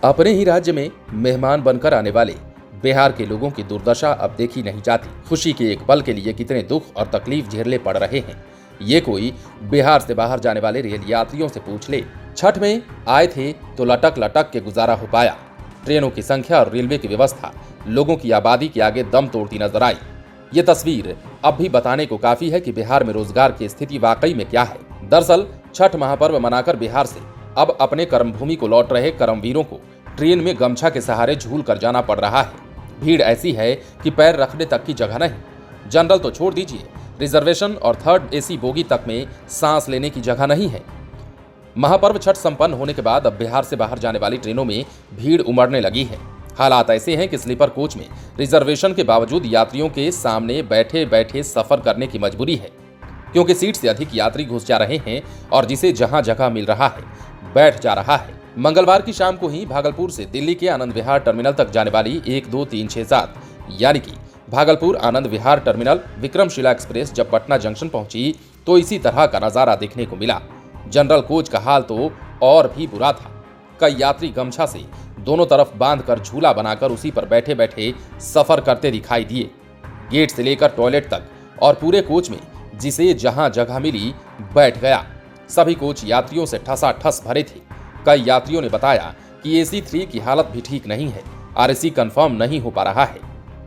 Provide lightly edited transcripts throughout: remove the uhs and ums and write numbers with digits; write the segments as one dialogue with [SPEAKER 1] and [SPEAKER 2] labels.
[SPEAKER 1] अपने ही राज्य में मेहमान बनकर आने वाले बिहार के लोगों की दुर्दशा अब देखी नहीं जाती। खुशी के एक पल के लिए कितने दुख और तकलीफ झेलने पड़ रहे हैं, ये कोई बिहार से बाहर जाने वाले रेल यात्रियों से पूछ ले। छठ में आए थे तो लटक लटक के गुजारा हो पाया। ट्रेनों की संख्या और रेलवे की व्यवस्था लोगों की आबादी के आगे दम तोड़ती नजर आई। ये तस्वीर अब भी बताने को काफी है कि बिहार में रोजगार की स्थिति वाकई में क्या है। दरअसल छठ महापर्व मनाकर बिहार से अब अपने कर्मभूमि को लौट रहे कर्मवीरों को ट्रेन में गमछा के सहारे झूल कर जाना पड़ रहा है। भीड़ ऐसी है कि पैर रखने तक की जगह नहीं। जनरल तो छोड़ दीजिए, रिजर्वेशन और थर्ड एसी बोगी तक में सांस लेने की जगह नहीं है। महापर्व छठ संपन्न होने के बाद अब बिहार से बाहर जाने वाली ट्रेनों में भीड़ उमड़ने लगी है। हालात ऐसे हैं कि स्लीपर कोच में रिजर्वेशन के बावजूद यात्रियों के सामने बैठे बैठे सफर करने की मजबूरी है, क्योंकि सीट से अधिक यात्री घुस जा रहे हैं और जिसे जहां जगह मिल रहा है बैठ जा रहा है। मंगलवार की शाम को ही भागलपुर से दिल्ली के आनंद विहार टर्मिनल तक जाने वाली 1, 2, 3, 6, 7 यानी कि भागलपुर आनंद विहार टर्मिनल विक्रमशिला एक्सप्रेस जब पटना जंक्शन पहुंची तो इसी तरह का नजारा देखने को मिला। जनरल कोच का हाल तो और भी बुरा था। कई यात्री गमछा से दोनों तरफ बांधकर झूला बनाकर उसी पर बैठे बैठे सफर करते दिखाई दिए। गेट से लेकर टॉयलेट तक और पूरे कोच में जिसे जहां जगह मिली बैठ गया। सभी कोच यात्रियों से ठसाठस भरे थे। कई यात्रियों ने बताया कि एसी 3 की हालत भी ठीक नहीं है, आरएसी कंफर्म नहीं हो पा रहा है।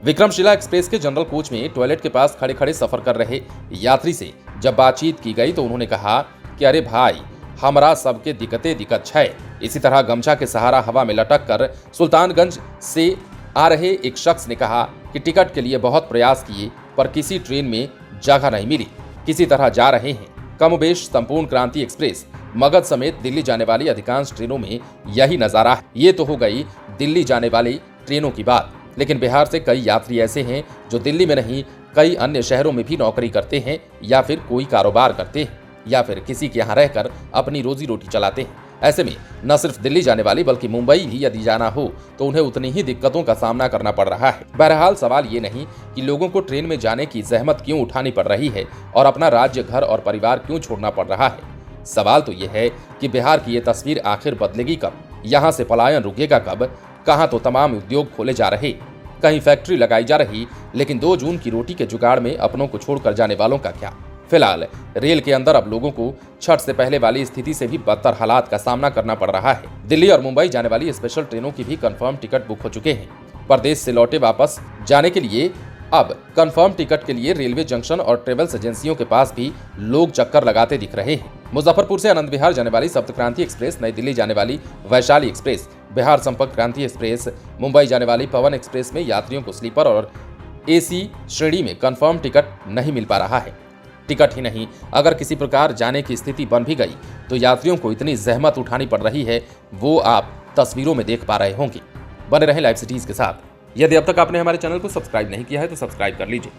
[SPEAKER 1] विक्रमशिला एक्सप्रेस के जनरल कोच में टॉयलेट के पास खड़े खड़े सफर कर रहे यात्री से जब बातचीत की गई तो उन्होंने कहा कि अरे भाई, हमरा सबके दिक्कत है। इसी तरह गमछा के सहारा हवा में लटक कर सुल्तानगंज से आ रहे एक शख्स ने कहा कि टिकट के लिए बहुत प्रयास किए पर किसी ट्रेन में जगह नहीं मिली, किसी तरह जा रहे हैं। कमोबेश संपूर्ण क्रांति एक्सप्रेस, मगध समेत दिल्ली जाने वाली अधिकांश ट्रेनों में यही नजारा है। ये तो हो गई दिल्ली जाने वाली ट्रेनों की बात, लेकिन बिहार से कई यात्री ऐसे हैं जो दिल्ली में नहीं कई अन्य शहरों में भी नौकरी करते हैं या फिर कोई कारोबार करते हैं या फिर किसी के यहाँ रहकर अपनी रोजी रोटी चलाते हैं। ऐसे में न सिर्फ दिल्ली जाने वाली बल्कि मुंबई भी यदि जाना हो तो उन्हें उतनी ही दिक्कतों का सामना करना पड़ रहा है। बहरहाल सवाल ये नहीं कि लोगों को ट्रेन में जाने की जहमत क्यों उठानी पड़ रही है और अपना राज्य, घर और परिवार क्यों छोड़ना पड़ रहा है। सवाल तो ये है कि बिहार की ये तस्वीर आखिर बदलेगी कब, यहाँ से पलायन रुकेगा कब। कहाँ तो तमाम उद्योग खोले जा रहे, कहीं फैक्ट्री लगाई जा रही, लेकिन 2 जून की रोटी के जुगाड़ में अपनों को छोड़कर जाने वालों का क्या। फिलहाल रेल के अंदर अब लोगों को छठ से पहले वाली स्थिति से भी बदतर हालात का सामना करना पड़ रहा है। दिल्ली और मुंबई जाने वाली स्पेशल ट्रेनों की भी कंफर्म टिकट बुक हो चुके हैं। परदेश से लौटे वापस जाने के लिए अब कंफर्म टिकट के लिए रेलवे जंक्शन और ट्रेवल्स एजेंसियों के पास भी लोग चक्कर लगाते दिख रहे हैं। मुजफ्फरपुर से आनंद विहार जाने वाली सप्त क्रांति एक्सप्रेस, नई दिल्ली जाने वाली वैशाली एक्सप्रेस, बिहार संपर्क क्रांति एक्सप्रेस, मुंबई जाने वाली पवन एक्सप्रेस में यात्रियों को स्लीपर और एसी श्रेणी में कंफर्म टिकट नहीं मिल पा रहा है। टिकट ही नहीं, अगर किसी प्रकार जाने की स्थिति बन भी गई तो यात्रियों को इतनी जहमत उठानी पड़ रही है, वो आप तस्वीरों में देख पा रहे होंगे। बने रहें लाइव सिटीज के साथ। यदि अब तक आपने हमारे चैनल को सब्सक्राइब नहीं किया है तो सब्सक्राइब कर लीजिए।